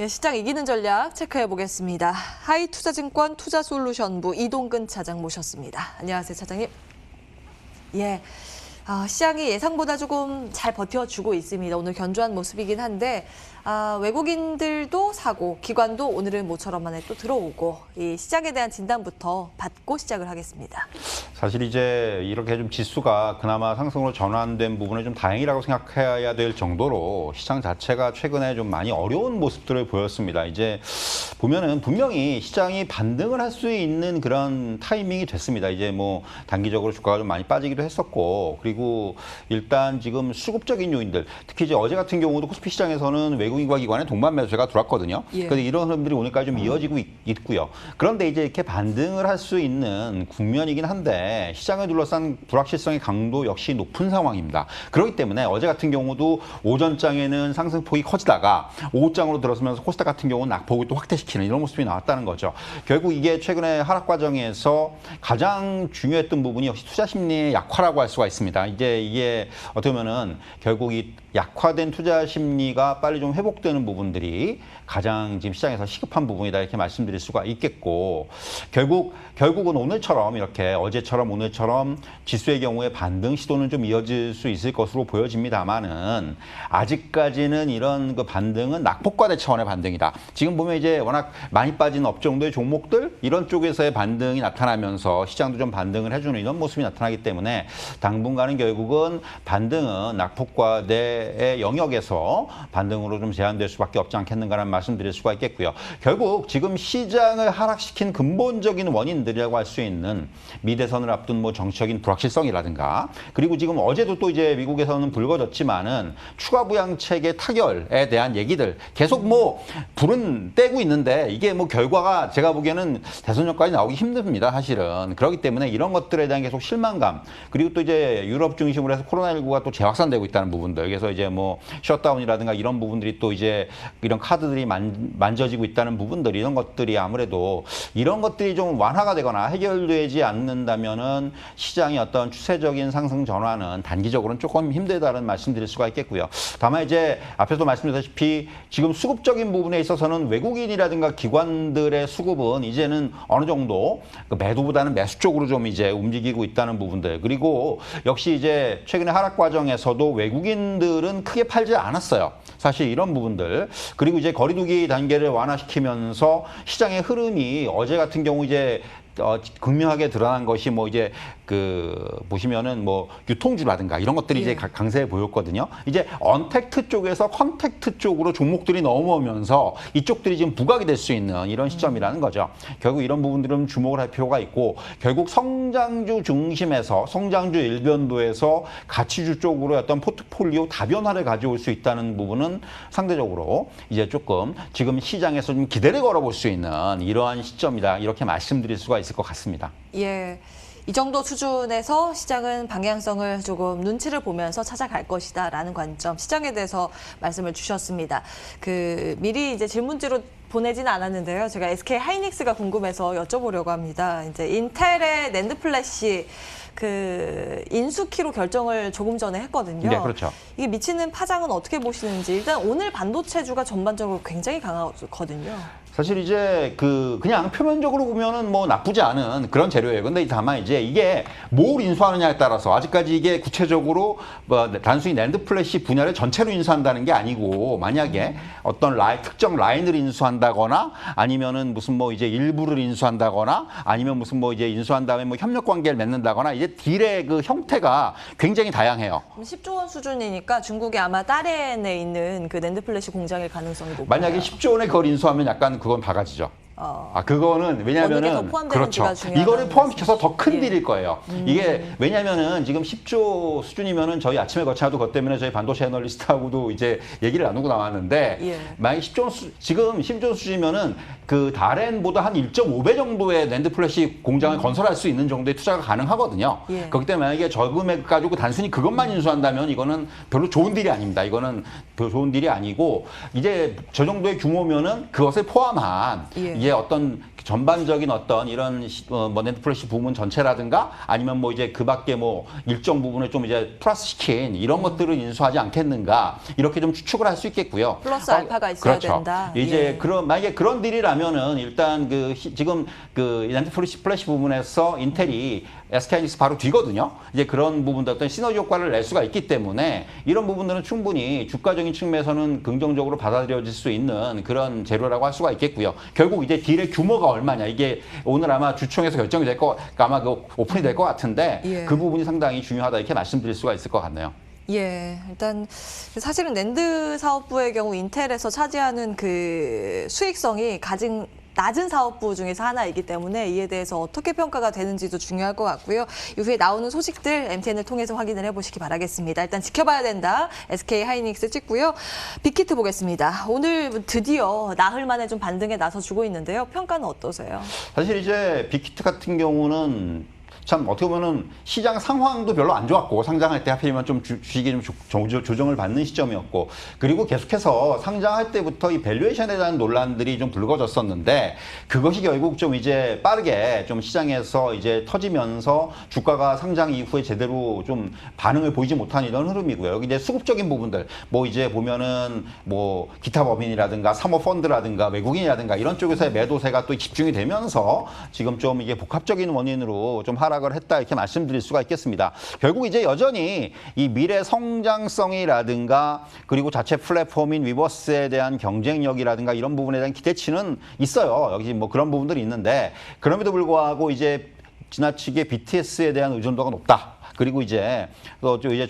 예, 시장 이기는 전략 체크해 보겠습니다. 하이투자증권 투자솔루션부 이동근 차장 모셨습니다. 안녕하세요, 차장님. 예, 시장이 예상보다 조금 잘 버텨주고 있습니다. 오늘 견조한 모습이긴 한데 외국인들도 사고 기관도 오늘은 모처럼 만에 또 들어오고 이 시장에 대한 진단부터 받고 시작을 하겠습니다. 사실 이제 이렇게 좀 지수가 그나마 상승으로 전환된 부분은 좀 다행이라고 생각해야 될 정도로 시장 자체가 최근에 좀 많이 어려운 모습들을 보였습니다. 이제 보면은 분명히 시장이 반등을 할 수 있는 그런 타이밍이 됐습니다. 이제 뭐 단기적으로 주가가 좀 많이 빠지기도 했었고, 그리고 일단 지금 수급적인 요인들, 특히 이제 어제 같은 경우도 코스피 시장에서는 외국인과 기관의 동반 매수세가 들어왔거든요. 예. 그래서 이런 흐름들이 오늘까지 좀 이어지고 있고요. 그런데 이제 이렇게 반등을 할 수 있는 국면이긴 한데 시장을 둘러싼 불확실성의 강도 역시 높은 상황입니다. 그렇기 때문에 어제 같은 경우도 오전장에는 상승폭이 커지다가 오후장으로 들어서면서 코스닥 같은 경우는 낙폭을 또 확대시키는 이런 모습이 나왔다는 거죠. 결국 이게 최근에 하락 과정에서 가장 중요했던 부분이 역시 투자 심리의 약화라고 할 수가 있습니다. 이제 이게 어떻게 보면은 결국 이 약화된 투자 심리가 빨리 좀 회복되는 부분들이 가장 지금 시장에서 시급한 부분이다 이렇게 말씀드릴 수가 있겠고, 결국은 오늘처럼 이렇게 어제처럼 오늘처럼 지수의 경우에 반등 시도는 좀 이어질 수 있을 것으로 보여집니다만은 아직까지는 이런 그 반등은 낙폭과대 차원의 반등이다. 지금 보면 이제 워낙 많이 빠진 업종들 종목들 이런 쪽에서의 반등이 나타나면서 시장도 좀 반등을 해주는 이런 모습이 나타나기 때문에 당분간은 결국은 반등은 낙폭과대의 영역에서 반등으로 좀 제한될 수밖에 없지 않겠는가라는 말씀드릴 수가 있겠고요. 결국 지금 시장을 하락시킨 근본적인 원인들이라고 할 수 있는 미대선을 앞둔 뭐 정치적인 불확실성이라든가, 그리고 지금 어제도 또 이제 미국에서는 불거졌지만은 추가 부양책의 타결에 대한 얘기들 계속 뭐 불은 떼고 있는데 이게 뭐 결과가 제가 보기에는 대선 전까지 나오기 힘듭니다, 사실은. 그렇기 때문에 이런 것들에 대한 계속 실망감, 그리고 또 이제 유럽 중심으로 해서 코로나19가 또 재확산되고 있다는 부분들, 그래서 이제 뭐 셧다운이라든가 이런 부분들이 또 이제 이런 카드들이 만져지고 있다는 부분들, 이런 것들이 아무래도 이런 것들이 좀 완화가 되거나 해결되지 않는다면은 시장의 어떤 추세적인 상승 전환은 단기적으로는 조금 힘들다는 말씀드릴 수가 있겠고요. 다만 이제 앞에서 말씀드렸다시피 지금 수급적인 부분에 있어서는 외국인이라든가 기관들의 수급은 이제는 어느 정도 매도보다는 매수 쪽으로 좀 이제 움직이고 있다는 부분들, 그리고 역시 이제 최근에 하락 과정에서도 외국인들은 크게 팔지 않았어요. 사실 이런 부분들, 그리고 이제 거리두기 단계를 완화시키면서 시장의 흐름이 어제 같은 경우 이제 극명하게 드러난 것이 뭐 이제 보시면은 뭐 유통주라든가 이런 것들이 이제 강세에 보였거든요. 이제 언택트 쪽에서 컨택트 쪽으로 종목들이 넘어오면서 이쪽들이 지금 부각이 될 수 있는 이런 시점이라는 거죠. 결국 이런 부분들은 주목을 할 필요가 있고, 결국 성장주 중심에서 성장주 일변도에서 가치주 쪽으로 어떤 포트폴리오 다변화를 가져올 수 있다는 부분은 상대적으로 이제 조금 지금 시장에서 좀 기대를 걸어볼 수 있는 이러한 시점이다, 이렇게 말씀드릴 수가 있을 것 같습니다. 예. 이 정도 수준에서 시장은 방향성을 조금 눈치를 보면서 찾아갈 것이다라는 관점, 시장에 대해서 말씀을 주셨습니다. 미리 이제 질문지로 보내지는 않았는데요. 제가 SK 하이닉스가 궁금해서 여쭤보려고 합니다. 이제 인텔의 낸드 플래시 인수키로 결정을 조금 전에 했거든요. 네, 그렇죠. 이게 미치는 파장은 어떻게 보시는지. 일단 오늘 반도체주가 전반적으로 굉장히 강하거든요. 사실 이제 그냥 표면적으로 보면은 뭐 나쁘지 않은 그런 재료예요. 근데 다만 이제 이게 뭘 인수하느냐에 따라서 아직까지 이게 구체적으로 뭐 단순히 낸드 플래시 분야를 전체로 인수한다는 게 아니고, 만약에 어떤 특정 라인을 인수한다거나 아니면은 무슨 뭐 이제 일부를 인수한다거나 아니면 무슨 뭐 이제 인수한 다음에 뭐 협력 관계를 맺는다거나, 이제 딜의 그 형태가 굉장히 다양해요. 그럼 10조 원 수준이니까 중국이 아마 다롄에 있는 그 낸드 플래시 공장일 가능성이 높아요. 만약에 10조 원에 그걸 인수하면 약간 그건 바가지죠. 그거는 왜냐면은 그렇죠. 이거를 포함시켜서 더 큰 딜일 거예요. 이게 왜냐면은 지금 10조 수준이면은 저희 아침에 거쳐도 그것 때문에 저희 반도체 애널리스트하고도 이제 얘기를 나누고 나왔는데, 만약 10조 지금 10조 수준이면은 다롄보다 한 1.5배 정도의 낸드 플래시 공장을 건설할 수 있는 정도의 투자가 가능하거든요. 그렇기 때문에 만약에 저 금액 가지고 단순히 그것만 인수한다면 이거는 별로 좋은 딜이 아닙니다. 이거는 별로 좋은 딜이 아니고, 이제 저 정도의 규모면은 그것을 포함한 이제 이제 어떤 전반적인 어떤 이런 뭐 넷플릭스 부문 전체라든가 아니면 뭐 이제 그 밖에 뭐 일정 부분을 좀 이제 플러스 시킨 이런 것들을 인수하지 않겠는가 이렇게 좀 추측을 할 수 있겠고요. 플러스 알파가 있어야 그렇죠. 된다. 이제 예. 만약에 그런 딜이라면은 일단 지금 그 넷플릭스 플래시 부분에서 인텔이 SK하이닉스 바로 뒤거든요. 이제 그런 부분들 어떤 시너지 효과를 낼 수가 있기 때문에 이런 부분들은 충분히 주가적인 측면에서는 긍정적으로 받아들여질 수 있는 그런 재료라고 할 수가 있겠고요. 결국 이제 딜의 규모가 얼마냐 이게 오늘 아마 주총에서 결정이 될 거, 아마 그 오픈이 될 것 같은데 예. 그 부분이 상당히 중요하다 이렇게 말씀드릴 수가 있을 것 같네요. 예, 일단 사실은 낸드 사업부의 경우 인텔에서 차지하는 그 수익성이 가장 낮은 사업부 중에서 하나이기 때문에 이에 대해서 어떻게 평가가 되는지도 중요할 것 같고요. 이후에 나오는 소식들 MTN을 통해서 확인을 해보시기 바라겠습니다. 일단 지켜봐야 된다. SK 하이닉스 찍고요. 빅히트 보겠습니다. 오늘 드디어 나흘 만에 좀 반등에 나서주고 있는데요. 평가는 어떠세요? 사실 이제 빅히트 같은 경우는 참 어떻게 보면은 시장 상황도 별로 안 좋았고 상장할 때 하필이면 좀 주식이 좀 조정을 받는 시점이었고 그리고 계속해서 상장할 때부터 이 밸류에이션에 대한 논란들이 좀 불거졌었는데 그것이 결국 좀 이제 빠르게 좀 시장에서 이제 터지면서 주가가 상장 이후에 제대로 좀 반응을 보이지 못한 이런 흐름이고요. 여기 이제 수급적인 부분들 뭐 이제 보면은 뭐 기타 법인이라든가 사모펀드라든가 외국인이라든가 이런 쪽에서의 매도세가 또 집중이 되면서 지금 좀 이게 복합적인 원인으로 좀 하락을 했다 이렇게 말씀드릴 수가 있겠습니다. 결국 이제 여전히 이 미래 성장성이라든가 그리고 자체 플랫폼인 위버스에 대한 경쟁력이라든가 이런 부분에 대한 기대치는 있어요. 여기 뭐 그런 부분들이 있는데 그럼에도 불구하고 이제 지나치게 BTS에 대한 의존도가 높다. 그리고 이제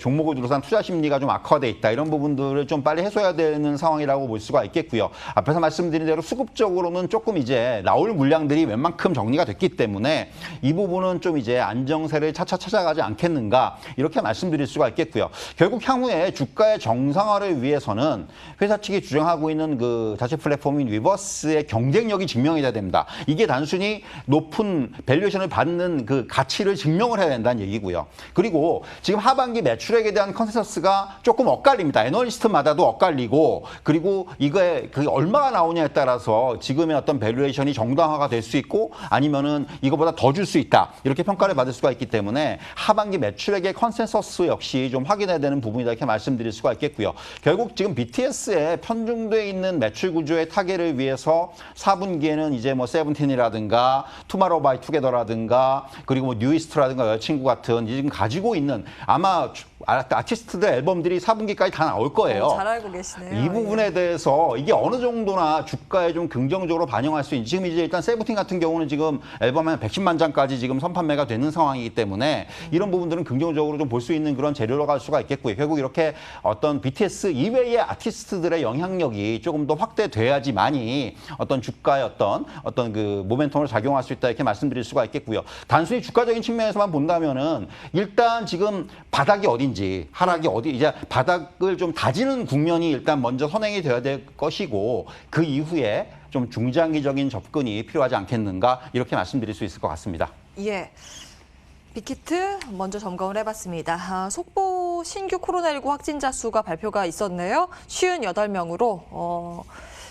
종목을 둘러싼 투자 심리가 좀 악화돼 있다. 이런 부분들을 좀 빨리 해소해야 되는 상황이라고 볼 수가 있겠고요. 앞에서 말씀드린 대로 수급적으로는 조금 이제 나올 물량들이 웬만큼 정리가 됐기 때문에 이 부분은 좀 이제 안정세를 차차 찾아가지 않겠는가 이렇게 말씀드릴 수가 있겠고요. 결국 향후에 주가의 정상화를 위해서는 회사 측이 주장하고 있는 그 자체 플랫폼인 위버스의 경쟁력이 증명이 돼야 됩니다. 이게 단순히 높은 밸류에이션을 받는 그 가치를 증명을 해야 된다는 얘기고요. 그리고 지금 하반기 매출액에 대한 컨센서스가 조금 엇갈립니다. 애널리스트마다도 엇갈리고 그리고 이거에 그 얼마가 나오냐에 따라서 지금의 어떤 밸류에이션이 정당화가 될 수 있고 아니면은 이거보다 더 줄 수 있다. 이렇게 평가를 받을 수가 있기 때문에 하반기 매출액의 컨센서스 역시 좀 확인해야 되는 부분이다 이렇게 말씀드릴 수가 있겠고요. 결국 지금 BTS에 편중돼 있는 매출 구조의 타개를 위해서 4분기에는 이제 뭐 세븐틴이라든가 투마로우 바이 투게더라든가 그리고 뭐 뉴이스트라든가 여자친구 같은 지금 가지고 있는 아마 아티스트들 앨범들이 4분기까지 다 나올 거예요. 잘 알고 계시네요. 이 부분에 대해서 이게 어느 정도나 주가에 좀 긍정적으로 반영할 수 있는지 지금 이제 일단 세븐틴 같은 경우는 지금 앨범 한 110만 장까지 지금 선판매가 되는 상황이기 때문에 이런 부분들은 긍정적으로 좀 볼 수 있는 그런 재료로 갈 수가 있겠고요. 결국 이렇게 어떤 BTS 이외의 아티스트들의 영향력이 조금 더 확대돼야지만이 어떤 주가의 어떤 그 모멘텀으로 작용할 수 있다 이렇게 말씀드릴 수가 있겠고요. 단순히 주가적인 측면에서만 본다면은 일단 지금 바닥이 어딘지 하락이 어디 이제 바닥을 좀 다지는 국면이 일단 먼저 선행이 되어야 될 것이고 그 이후에 좀 중장기적인 접근이 필요하지 않겠는가 이렇게 말씀드릴 수 있을 것 같습니다. 예. 빅히트 먼저 점검을 해봤습니다. 속보 신규 코로나19 확진자 수가 발표가 있었네요. 58명으로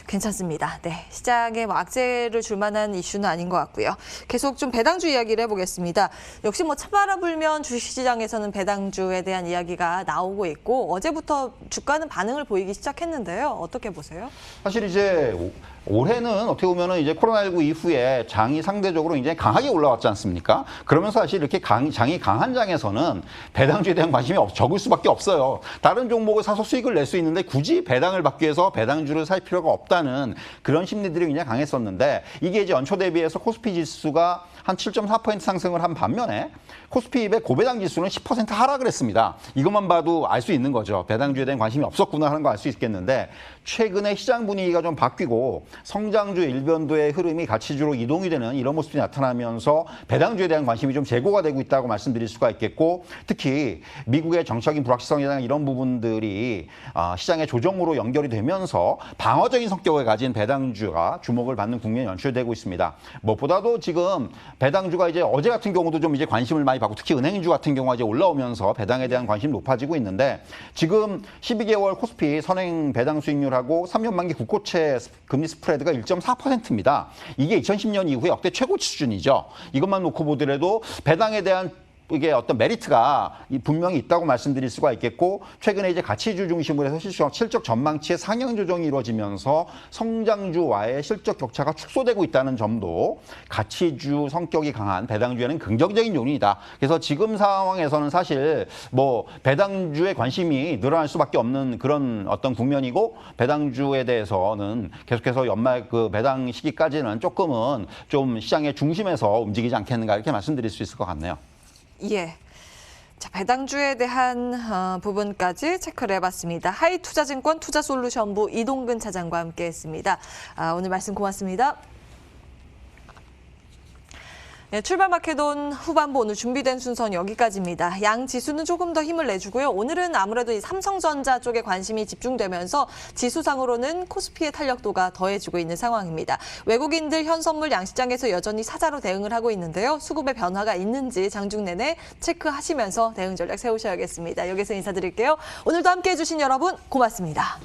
괜찮습니다. 네, 시장에 뭐 악재를 줄 만한 이슈는 아닌 것 같고요. 계속 좀 배당주 이야기를 해보겠습니다. 역시 뭐 찬바람 불면 주식시장에서는 배당주에 대한 이야기가 나오고 있고 어제부터 주가는 반응을 보이기 시작했는데요. 어떻게 보세요? 사실 이제 올해는 어떻게 보면은 이제 코로나19 이후에 장이 상대적으로 굉장히 강하게 올라왔지 않습니까? 그러면서 사실 이렇게 장이 강한 장에서는 배당주에 대한 관심이 적을 수밖에 없어요. 다른 종목을 사서 수익을 낼 수 있는데 굳이 배당을 받기 위해서 배당주를 살 필요가 없다는 그런 심리들이 굉장히 강했었는데 이게 이제 연초 대비해서 코스피 지수가 한 7.4% 상승을 한 반면에 코스피의 고배당 지수는 10% 하락을 했습니다. 이것만 봐도 알 수 있는 거죠. 배당주에 대한 관심이 없었구나 하는 거 알 수 있겠는데 최근에 시장 분위기가 좀 바뀌고 성장주 일변도의 흐름이 가치주로 이동이 되는 이런 모습이 나타나면서 배당주에 대한 관심이 좀 제고가 되고 있다고 말씀드릴 수가 있겠고 특히 미국의 정치적인 불확실성이나 이런 부분들이 시장의 조정으로 연결이 되면서 방어적인 성격을 가진 배당주가 주목을 받는 국면이 연출되고 있습니다. 무엇보다도 지금 배당주가 이제 어제 같은 경우도 좀 이제 관심을 많이 받고 특히 은행주 같은 경우가 이제 올라오면서 배당에 대한 관심이 높아지고 있는데 지금 12개월 코스피 선행 배당 수익률하고 3년 만기 국고채 금리 스프레드가 1.4%입니다. 이게 2010년 이후에 역대 최고치 수준이죠. 이것만 놓고 보더라도 배당에 대한 이게 어떤 메리트가 분명히 있다고 말씀드릴 수가 있겠고 최근에 이제 가치주 중심으로 해서 실적 전망치의 상향 조정이 이루어지면서 성장주와의 실적 격차가 축소되고 있다는 점도 가치주 성격이 강한 배당주에는 긍정적인 요인이다. 그래서 지금 상황에서는 사실 뭐 배당주에 관심이 늘어날 수밖에 없는 그런 어떤 국면이고 배당주에 대해서는 계속해서 연말 그 배당 시기까지는 조금은 좀 시장의 중심에서 움직이지 않겠는가 이렇게 말씀드릴 수 있을 것 같네요. 예. 자, 배당주에 대한 부분까지 체크를 해봤습니다. 하이투자증권 투자솔루션부 이동근 차장과 함께했습니다. 오늘 말씀 고맙습니다. 네, 출발마켓온 후반부 오늘 준비된 순서는 여기까지입니다. 양 지수는 조금 더 힘을 내주고요. 오늘은 아무래도 이 삼성전자 쪽에 관심이 집중되면서 지수상으로는 코스피의 탄력도가 더해지고 있는 상황입니다. 외국인들 현선물 양시장에서 여전히 사자로 대응을 하고 있는데요. 수급의 변화가 있는지 장중 내내 체크하시면서 대응 전략 세우셔야겠습니다. 여기서 인사드릴게요. 오늘도 함께해 주신 여러분 고맙습니다.